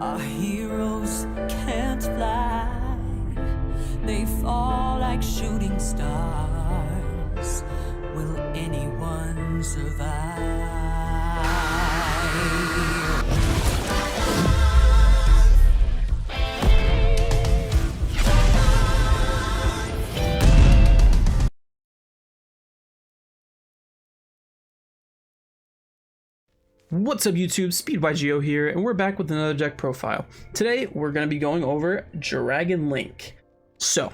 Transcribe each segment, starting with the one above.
Our heroes can't fly, they fall like shooting stars. Will anyone survive? What's up YouTube, SpeedByGeo here, and we're back with another deck profile. Today we're going to be going over Dragon Link. So,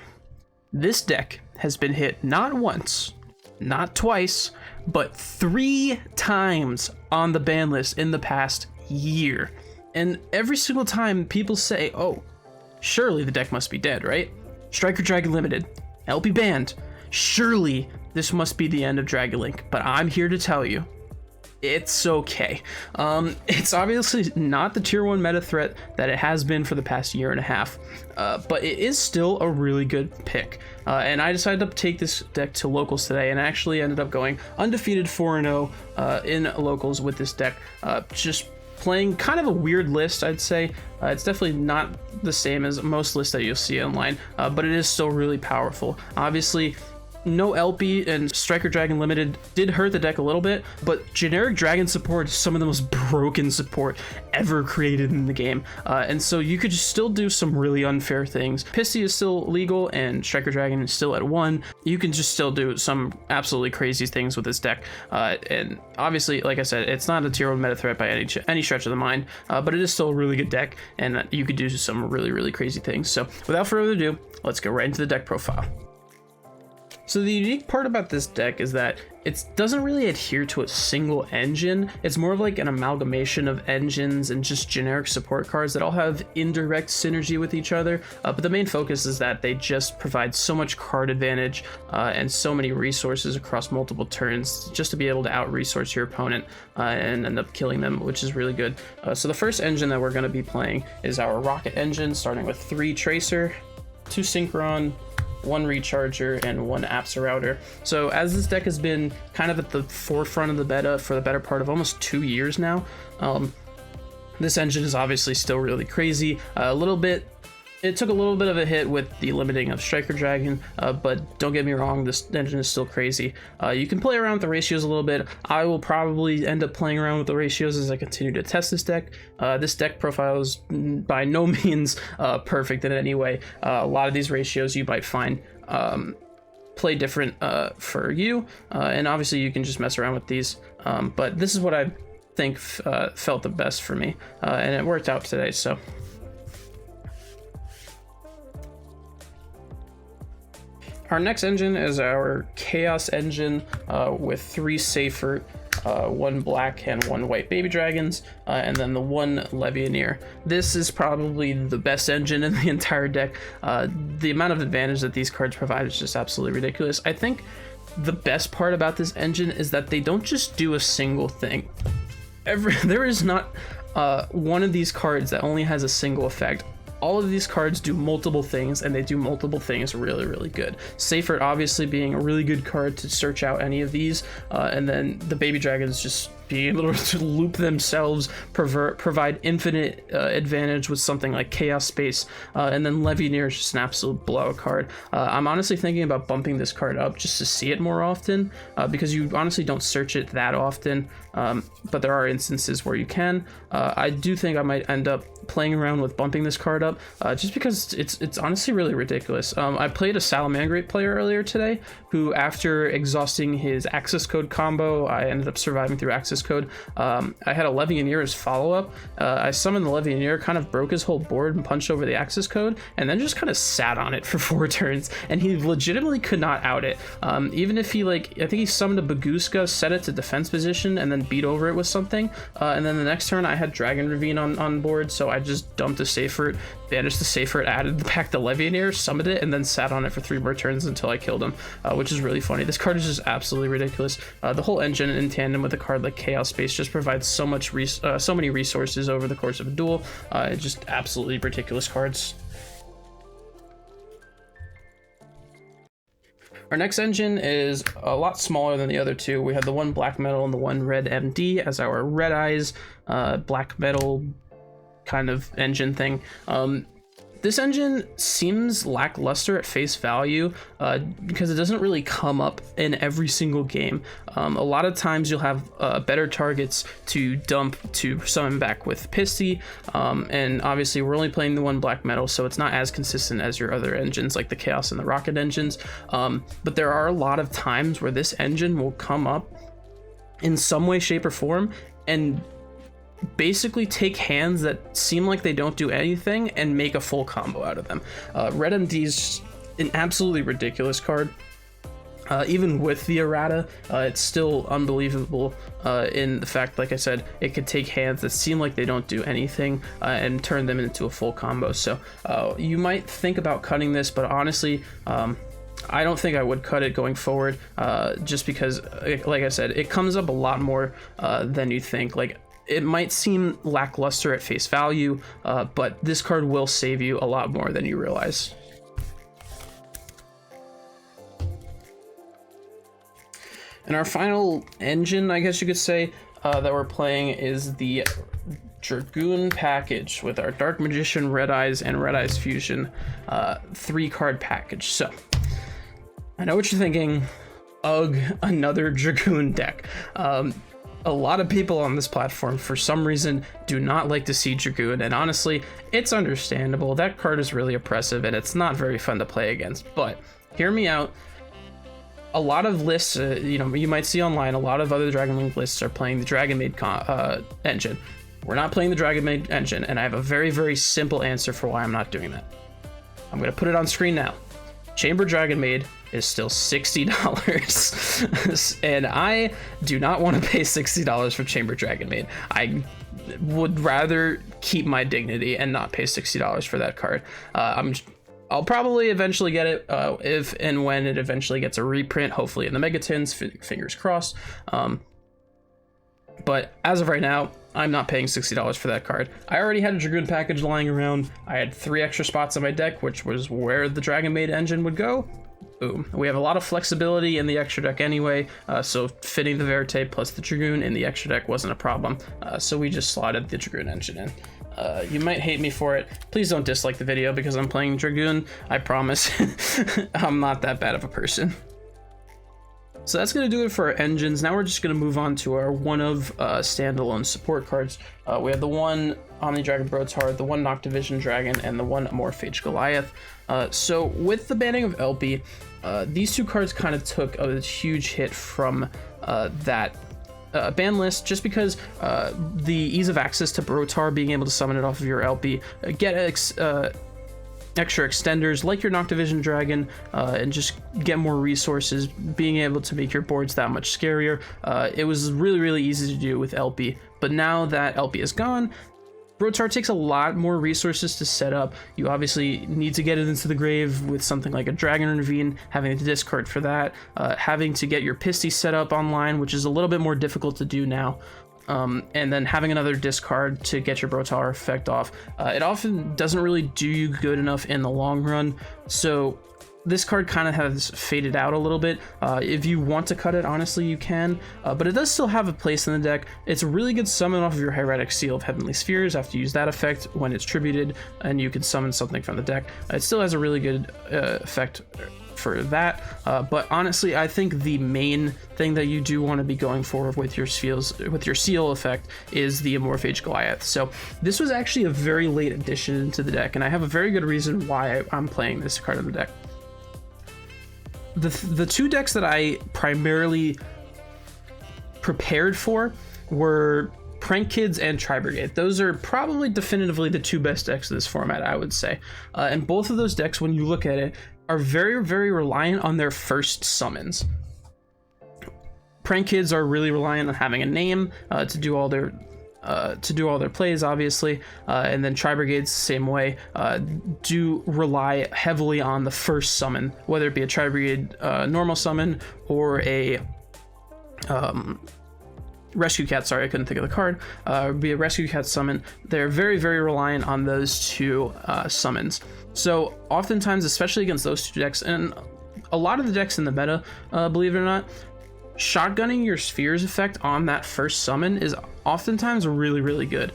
this deck has been hit not once, not twice, but 3 times on the ban list in the past year. And every single time people say, oh, surely the deck must be dead, right? Striker Dragon Limited, LP banned, surely this must be the end of Dragon Link, but I'm here to tell you, it's okay. It's obviously not the tier 1 meta threat that it has been for the past year and a half, but it is still a really good pick. And I decided to take this deck to locals today and actually ended up going undefeated 4-0 in locals with this deck. Just playing kind of a weird list, I'd say. It's definitely not the same as most lists that you'll see online, but it is still really powerful. Obviously, no LP and Striker Dragon Limited did hurt the deck a little bit, but generic dragon support is some of the most broken support ever created in the game. And so you could just still do some really unfair things. Pissy is still legal and Striker Dragon is still at 1. You can just still do some absolutely crazy things with this deck. And obviously, like I said, it's not a tier 1 meta threat by any stretch of the mind, but it is still a really good deck and you could do some really crazy things. So without further ado, let's go right into the deck profile. So the unique part about this deck is that it doesn't really adhere to a single engine. It's more of like an amalgamation of engines and just generic support cards that all have indirect synergy with each other. But the main focus is that they just provide so much card advantage and so many resources across multiple turns just to be able to out-resource your opponent and end up killing them, which is really good. So the first engine that we're going to be playing is our Rokket engine, starting with 3 Tracer, 2 Synchron, 1 Recharger, and 1 Apsa Router. So as this deck has been kind of at the forefront of the beta for the better part of almost 2 years now, this engine is obviously still really crazy. It took a little bit of a hit with the limiting of Striker Dragon, but don't get me wrong, this engine is still crazy. You can play around with the ratios a little bit. I will probably end up playing around with the ratios as I continue to test this deck. This deck profile is by no means perfect in any way. A lot of these ratios you might find play different for you, and obviously you can just mess around with these, but this is what I think felt the best for me, and it worked out today. So our next engine is our Chaos engine with 3 Safer, 1 black and 1 white baby dragons, and then the 1 Levianeer. This is probably the best engine in the entire deck. The amount of advantage that these cards provide is just absolutely ridiculous. I think the best part about this engine is that they don't just do a single thing. There is not one of these cards that only has a single effect. All of these cards do multiple things, and they do multiple things really good. Safer obviously being a really good card to search out any of these, and then the baby dragons just being able to loop themselves, provide infinite advantage with something like Chaos Space, and then Levianeer is just an absolute blowout card. I'm honestly thinking about bumping this card up just to see it more often, because you honestly don't search it that often, but there are instances where you can. I do think I might end up playing around with bumping this card up, just because it's honestly really ridiculous. I played a Salamangreat player earlier today who, after exhausting his access code combo, I ended up surviving through access code. I had a Levianeer as follow-up. I summoned the Levianeer, kind of broke his whole board and punched over the access code, and then just kind of sat on it for 4 turns, and he legitimately could not out it. Even if he, I think he summoned a Baguska, set it to defense position, and then beat over it with something, and then the next turn I had Dragon Ravine on board, so I just dumped a Safer, banished the Safer, added back the Levianeer, summoned it, and then sat on it for 3 more turns until I killed him, which is really funny. This card is just absolutely ridiculous. The whole engine in tandem with a card like Chaos Space just provides so many resources over the course of a duel. Just absolutely ridiculous cards. Our next engine is a lot smaller than the other two. We have the 1 black metal and the 1 red MD as our red eyes. Black metal kind of engine thing. This engine seems lackluster at face value because it doesn't really come up in every single game. A lot of times you'll have better targets to dump to summon back with Pisty, and obviously we're only playing the one black metal, so it's not as consistent as your other engines like the Chaos and the Rokket engines, but there are a lot of times where this engine will come up in some way, shape, or form and basically take hands that seem like they don't do anything and make a full combo out of them. Red MD is an absolutely ridiculous card. Even with the errata, it's still unbelievable in the fact, like I said, it could take hands that seem like they don't do anything and turn them into a full combo. So you might think about cutting this, but honestly, I don't think I would cut it going forward, just because, like I said, it comes up a lot more than you think. Like, it might seem lackluster at face value, but this card will save you a lot more than you realize. And our final engine, I guess you could say, that we're playing is the Dragoon package with our Dark Magician, Red Eyes, and Red Eyes Fusion 3-card package. So, I know what you're thinking. Ugh, another Dragoon deck. A lot of people on this platform, for some reason, do not like to see Dragoon, and honestly, it's understandable. That card is really oppressive, and it's not very fun to play against, but hear me out. A lot of lists, you might see online, a lot of other Dragon Link lists are playing the Dragon Maid engine. We're not playing the Dragon Maid engine, and I have a very, very simple answer for why I'm not doing that. I'm going to put it on screen now. Chamber Dragon Maid is still $60, and I do not want to pay $60 for Chamber Dragon Maid. I would rather keep my dignity and not pay $60 for that card. I'll probably eventually get it if and when it eventually gets a reprint, hopefully in the Megatins, fingers crossed. But as of right now, I'm not paying $60 for that card. I already had a Dragoon package lying around. I had 3 extra spots on my deck, which was where the Dragon Maid engine would go. Boom. We have a lot of flexibility in the extra deck anyway, so fitting the Verite plus the Dragoon in the extra deck wasn't a problem. So we just slotted the Dragoon engine in. You might hate me for it. Please don't dislike the video because I'm playing Dragoon. I promise. I'm not that bad of a person. So that's going to do it for our engines. Now we're just going to move on to our one-of standalone support cards. We have the one Omni Dragon Brotar, the one Noctivision Dragon, and the one Amorphage Goliath. So with the banning of LP, these 2 cards kind of took a huge hit from that ban list, just because the ease of access to Brotar, being able to summon it off of your LP, get extra extenders like your Noctivision Dragon, and just get more resources, being able to make your boards that much scarier. It was really, really easy to do with LP, but now that LP is gone, Brotar takes a lot more resources to set up. You obviously need to get it into the grave with something like a Dragon Ravine, having to discard for that, having to get your Pisty set up online, which is a little bit more difficult to do now. And then having another discard to get your Brotar effect off. It often doesn't really do you good enough in the long run, so this card kind of has faded out a little bit. If you want to cut it, honestly, you can, but it does still have a place in the deck. It's a really good summon off of your Hieratic Seal of Heavenly Spheres after you use that effect when it's tributed, and you can summon something from the deck. It still has a really good effect for that, but honestly, I think the main thing that you do want to be going for with your seal effect is the Amorphage Goliath. So this was actually a very late addition to the deck, and I have a very good reason why I'm playing this card in the deck. The 2 decks that I primarily prepared for were Prank Kids and Tri-Brigade. Those are probably definitively the 2 best decks of this format, I would say. And both of those decks, when you look at it, are very, very reliant on their first summons. Prank Kids are really reliant on having a name to do all their plays, obviously, and then Tri-Brigades, same way, do rely heavily on the first summon, whether it be a Tri-Brigade normal summon or a Rescue Cat, sorry, I couldn't think of the card, be a Rescue Cat summon. They're very, very reliant on those 2 summons. So oftentimes, especially against those 2 decks, and a lot of the decks in the meta, believe it or not, shotgunning your Spheres effect on that first summon is oftentimes really, really good.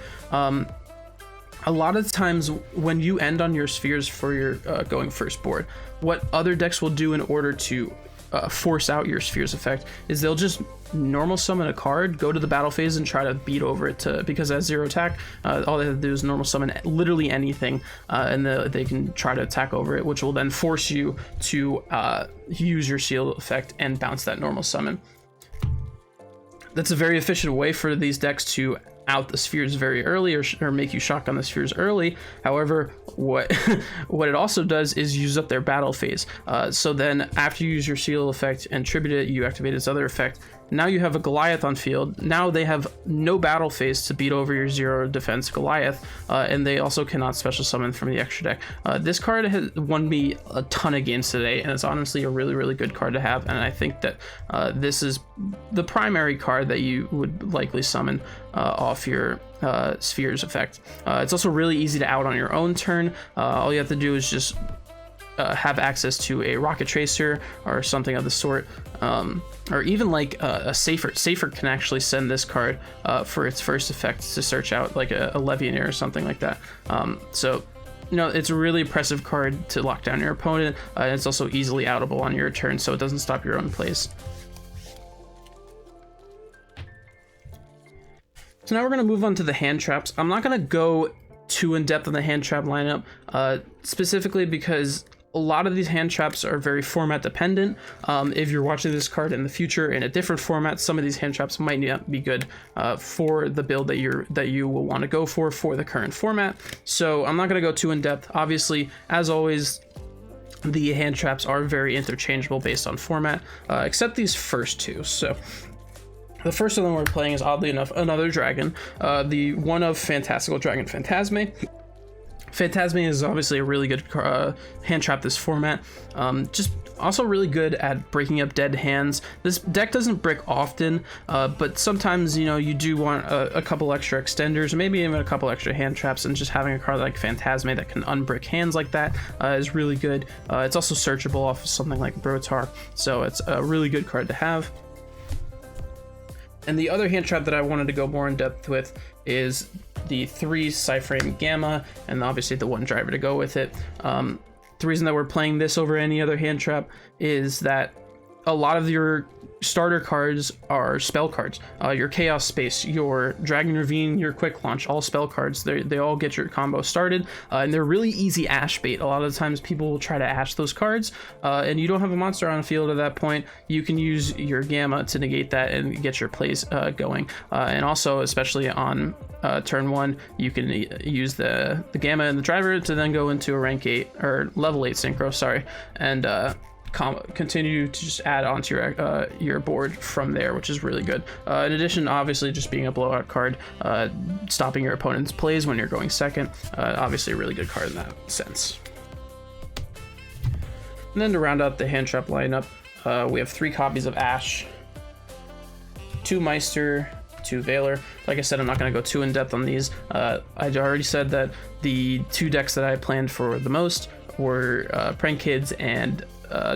a lot of times when you end on your spheres for your going first board, what other decks will do in order to force out your spheres effect is they'll just normal summon a card, go to the battle phase, and try to beat over it because it has 0 attack. All they have to do is normal summon literally anything, and they can try to attack over it, which will then force you to use your seal effect and bounce that normal summon. That's a very efficient way for these decks to out the spheres very early, or make you shotgun the spheres early. However, what what it also does is use up their battle phase. So then after you use your seal effect and tribute it, you activate its other effect. Now you have a Goliath on field. Now they have no battle phase to beat over your 0 defense Goliath, and they also cannot special summon from the extra deck. This card has won me a ton of games today, and it's honestly a really, really good card to have, and I think that this is the primary card that you would likely summon off your spheres effect. It's also really easy to out on your own turn. All you have to do is just have access to a Rokket Tracer or something of the sort, or even like a Safer can actually send this card for its first effect to search out like a Levianeer or something like that. So it's a really impressive card to lock down your opponent, and it's also easily outable on your turn, so it doesn't stop your own plays. So now we're going to move on to the hand traps. I'm not going to go too in depth on the hand trap lineup, specifically because a lot of these hand traps are very format dependent. If you're watching this card in the future in a different format, some of these hand traps might not be good for the build that you will want to go for the current format. So I'm not going to go too in depth. Obviously, as always, the hand traps are very interchangeable based on format, except these first two. So the first one we're playing is, oddly enough, another dragon, the one of Fantastical Dragon Phantasme. Phantasme is obviously a really good hand trap this format. Just also really good at breaking up dead hands. This deck doesn't brick often, but sometimes you do want a couple extra extenders, maybe even a couple extra hand traps, and just having a card like Phantasme that can unbrick hands like that is really good. It's also searchable off of something like Brotar, so it's a really good card to have. And the other hand trap that I wanted to go more in depth with is the 3 Cyframe Gamma, and obviously the 1 driver to go with it. The reason that we're playing this over any other hand trap is that a lot of your starter cards are spell cards. Your Chaos Space, your Dragon Ravine, your Quick Launch, all spell cards. They all get your combo started, and they're really easy ash bait. A lot of the times people will try to ash those cards, and you don't have a monster on the field at that point. You can use your Gamma to negate that and get your plays going. And also, especially on turn 1, you can use the Gamma and the driver to then go into a rank 8 or level 8 synchro, sorry, and continue to just add onto your board from there, which is really good. In addition, obviously, just being a blowout card, stopping your opponent's plays when you're going second, obviously a really good card in that sense. And then to round out the hand trap lineup, we have 3 copies of Ash, 2 Meister, 2 Veiler. Like I said, I'm not going to go too in depth on these. I already said that the 2 decks that I planned for the most were Prank Kids and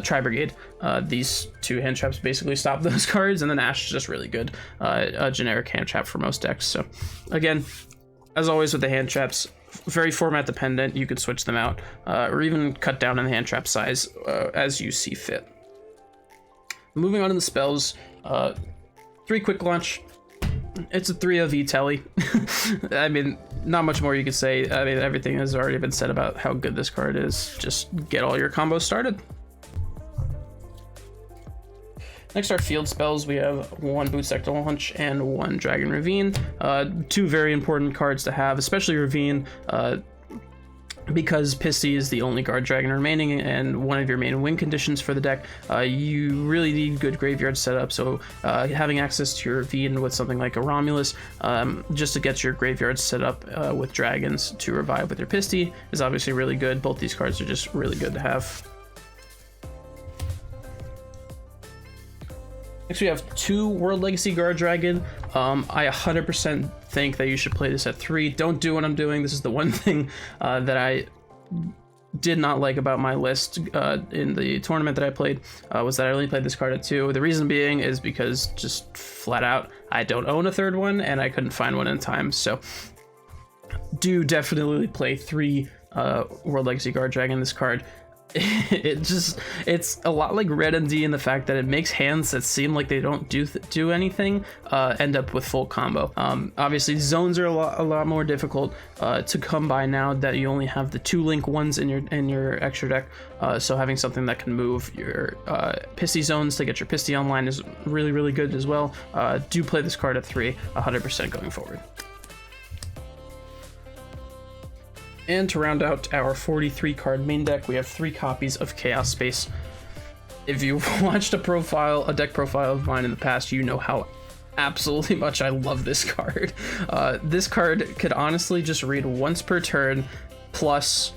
Tri-Brigade. These 2 hand traps basically stop those cards, and then Ash is just really good, a generic hand trap for most decks. So again, as always with the hand traps, very format dependent. You could switch them out, or even cut down on the hand trap size as you see fit. Moving on to the spells, 3 Quick Launch. It's a 3 of E-Telly. I mean, not much more you could say. I mean, everything has already been said about how good this card is. Just get all your combos started. Next are field spells. We have 1 Boot Sector Launch and 1 Dragon Ravine. 2 very important cards to have, especially Ravine, because Pisty is the only guard dragon remaining and one of your main win conditions for the deck. You really need good graveyard setup, so having access to your Ravine with something like a Romulus, just to get your graveyard set up with dragons to revive with your Pisty, is obviously really good. Both these cards are just really good to have. Next we have 2 World Legacy Guard Dragon. I 100% think that you should play this at 3. Don't do what I'm doing. This is the one thing that I did not like about my list in the tournament that I played, was that I only played this card at 2. The reason being is because just flat out, I don't own a 3rd one and I couldn't find one in time. So do definitely play 3 World Legacy Guard Dragon. This card, it's a lot like Red MD in the fact that it makes hands that seem like they don't do anything end up with full combo. Obviously zones are a lot more difficult to come by now that you only have the 2 link ones in your extra deck, so having something that can move your Pissy zones to get your Pissy online is really good as well. Do play this card at 3 100% going forward. And to round out our 43 card main deck, we have 3 copies of Chaos Space. If you've watched a deck profile of mine in the past, you know how absolutely much I love this card. This card could honestly just read once per turn, plus,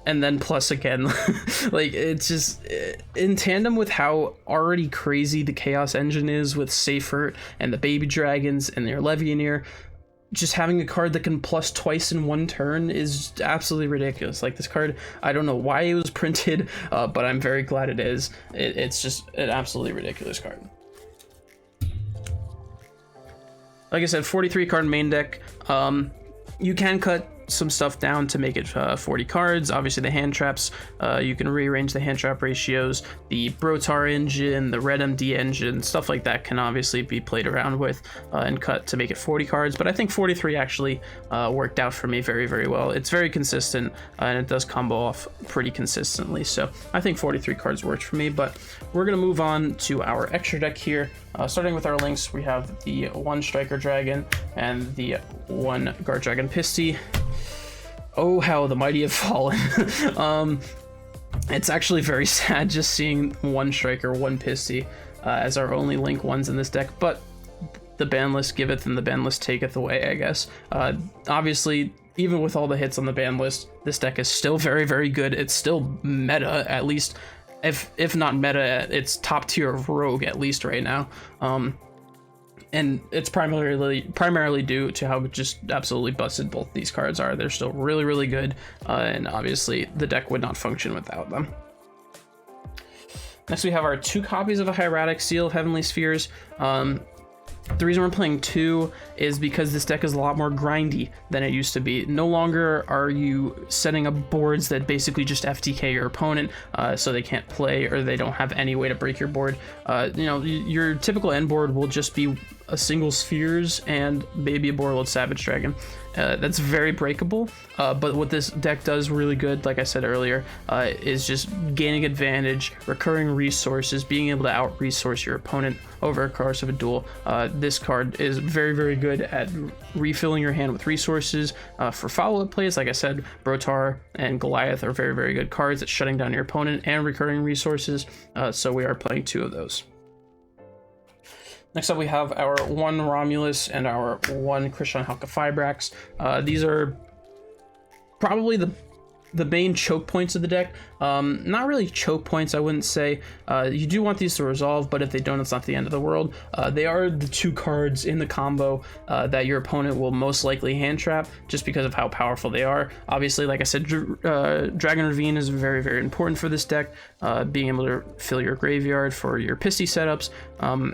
and then plus again. Like, it's just in tandem with how already crazy the Chaos Engine is with Seifert and the Baby Dragons and their Levianeer. Just having a card that can plus twice in 1 turn is absolutely ridiculous. Like, this card, I don't know why it was printed, but I'm very glad it is. It's just an absolutely ridiculous card. Like I said, 43 card main deck. You can cut some stuff down to make it 40 cards. Obviously the hand traps, you can rearrange the hand trap ratios. The Brotar engine, the Red MD engine, stuff like that can obviously be played around with and cut to make it 40 cards, but I think 43 actually worked out for me very well. It's very consistent and it does combo off pretty consistently, so I think 43 cards worked for me. But we're gonna move on to our extra deck here. Starting with our links, we have the 1 Striker Dragon and the 1 Guard Dragon Pisty. Oh, how the mighty have fallen. It's actually very sad just seeing 1 Striker, 1 Pisty as our only link ones in this deck, but the ban list giveth and the ban list taketh away, I guess. Obviously, even with all the hits on the ban list, this deck is still very good. It's still meta, at least. If not meta, it's top tier of Rogue at least right now. And it's primarily due to how just absolutely busted both these cards are. They're still really good, and obviously the deck would not function without them. Next we have our 2 copies of a Hieratic Seal of Heavenly Spheres. The reason we're playing 2 is because this deck is a lot more grindy than it used to be. No longer are you setting up boards that basically just FTK your opponent so they can't play or they don't have any way to break your board. You know, your typical end board will just be a single Spheres and maybe a Borreload Savage Dragon. That's very breakable, but what this deck does really good, like I said earlier, is just gaining advantage, recurring resources, being able to out-resource your opponent over a course of a duel. This card is very good at refilling your hand with resources for follow-up plays. Like I said, Brotar and Goliath are very good cards at shutting down your opponent and recurring resources, so we are playing 2 of those. Next up, we have our 1 Romulus and our 1 Christian Halka-Fibrax. These are probably the main choke points of the deck. Not really choke points, I wouldn't say. You do want these to resolve, but if they don't, it's not the end of the world. They are the 2 cards in the combo that your opponent will most likely hand trap just because of how powerful they are. Obviously, like I said, Dragon Ravine is very important for this deck. Being able to fill your graveyard for your Pissy setups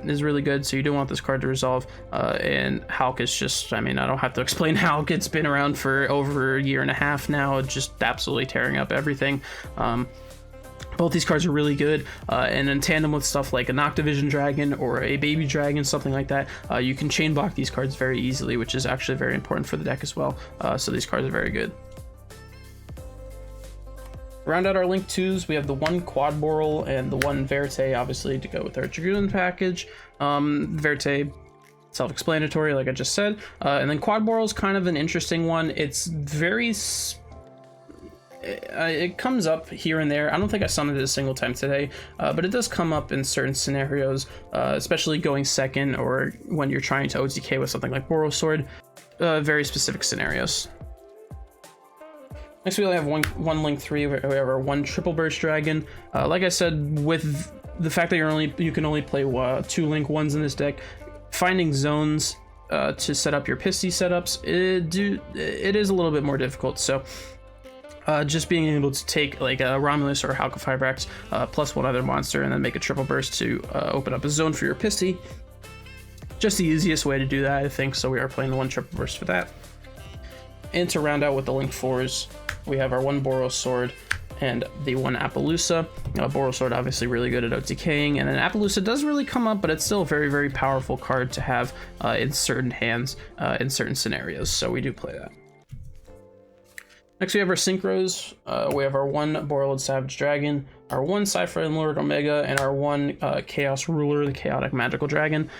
is really good, so you do want this card to resolve. And Hulk is just, I mean, I don't have to explain Hulk. It's been around for over a year and a half now, just absolutely tearing up everything. Both these cards are really good, and in tandem with stuff like a Noctivision Dragon or a Baby Dragon, something like that, you can chain block these cards very easily, which is actually very important for the deck as well. So these cards are very good. Round out our link 2s, we have the 1 Quad Boral and the 1 Verte, obviously, to go with our Dragoon package. Verte, self-explanatory, like I just said. And then Quad Boral is kind of an interesting one. It's very... it comes up here and there. I don't think I summoned it a single time today, but it does come up in certain scenarios, especially going second or when you're trying to OTK with something like Boral Sword. Very specific scenarios. Next, we only have one Link 3. We have our 1 Triple Burst Dragon. Like I said, with the fact that you can only play 2 Link 1s in this deck, finding zones to set up your Pissy setups, it is a little bit more difficult. So just being able to take like a Romulus or a Halka-Fibrax plus 1 other monster and then make a Triple Burst to open up a zone for your Pissy. Just the easiest way to do that, I think, so we are playing the 1 Triple Burst for that. And to round out with the Link 4s, we have our one Boros Sword and the one Appaloosa. Boros Sword obviously really good at OTKing, and then Appaloosa doesn't really come up, but it's still a very, very powerful card to have in certain hands, in certain scenarios, so we do play that. Next we have our Synchros. We have our one Borreload Savage Dragon, our one Cypher Lord Omega, and our one Chaos Ruler, the Chaotic Magical Dragon.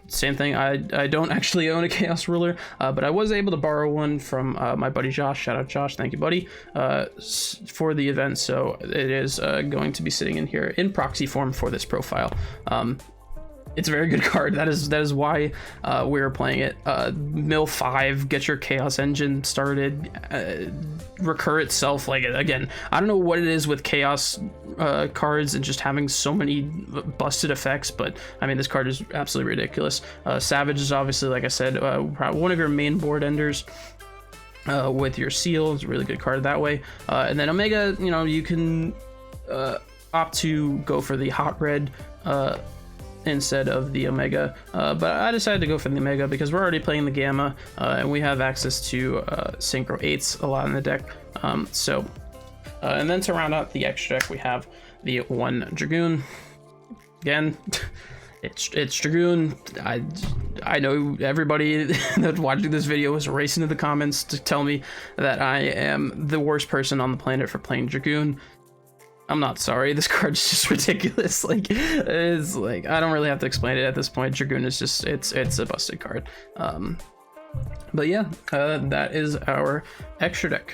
Same thing, I don't actually own a Chaos Ruler, but I was able to borrow one from my buddy Josh. Shout out Josh, thank you buddy, for the event, so it is going to be sitting in here in proxy form for this profile. It's a very good card. That is why we're playing it. Mill 5, get your Chaos Engine started, recur itself. Like, again, I don't know what it is with Chaos cards and just having so many busted effects, but I mean, this card is absolutely ridiculous. Savage is obviously, like I said, one of your main board enders. With your seal, it's a really good card that way. And then Omega, you know, you can opt to go for the hot red instead of the Omega, but I decided to go for the Omega because we're already playing the Gamma, and we have access to Synchro 8s a lot in the deck. And then to round out the extra deck, we have the one Dragoon. Again, it's Dragoon. I know everybody that's watching this video is racing to the comments to tell me that I am the worst person on the planet for playing Dragoon. I'm not sorry, this card's just ridiculous. Like, it's like, I don't really have to explain it at this point. Dragoon is just, it's a busted card. But yeah, that is our extra deck.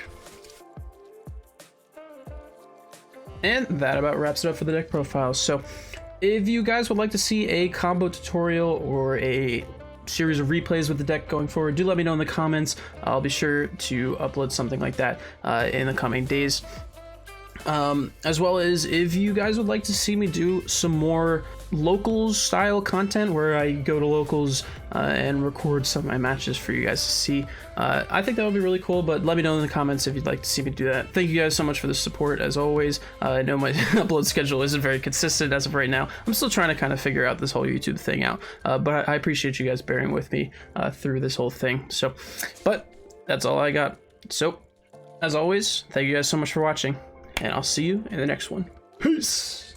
And that about wraps it up for the deck profiles. So if you guys would like to see a combo tutorial or a series of replays with the deck going forward, do let me know in the comments. I'll be sure to upload something like that in the coming days. As well as if you guys would like to see me do some more locals style content where I go to locals and record some of my matches for you guys to see. I think that would be really cool, but let me know in the comments if you'd like to see me do that. Thank you guys so much for the support as always. I know my upload schedule isn't very consistent as of right now. I'm still trying to kind of figure out this whole YouTube thing out, but I appreciate you guys bearing with me through this whole thing. So, but that's all I got. So, as always, thank you guys so much for watching, and I'll see you in the next one. Peace!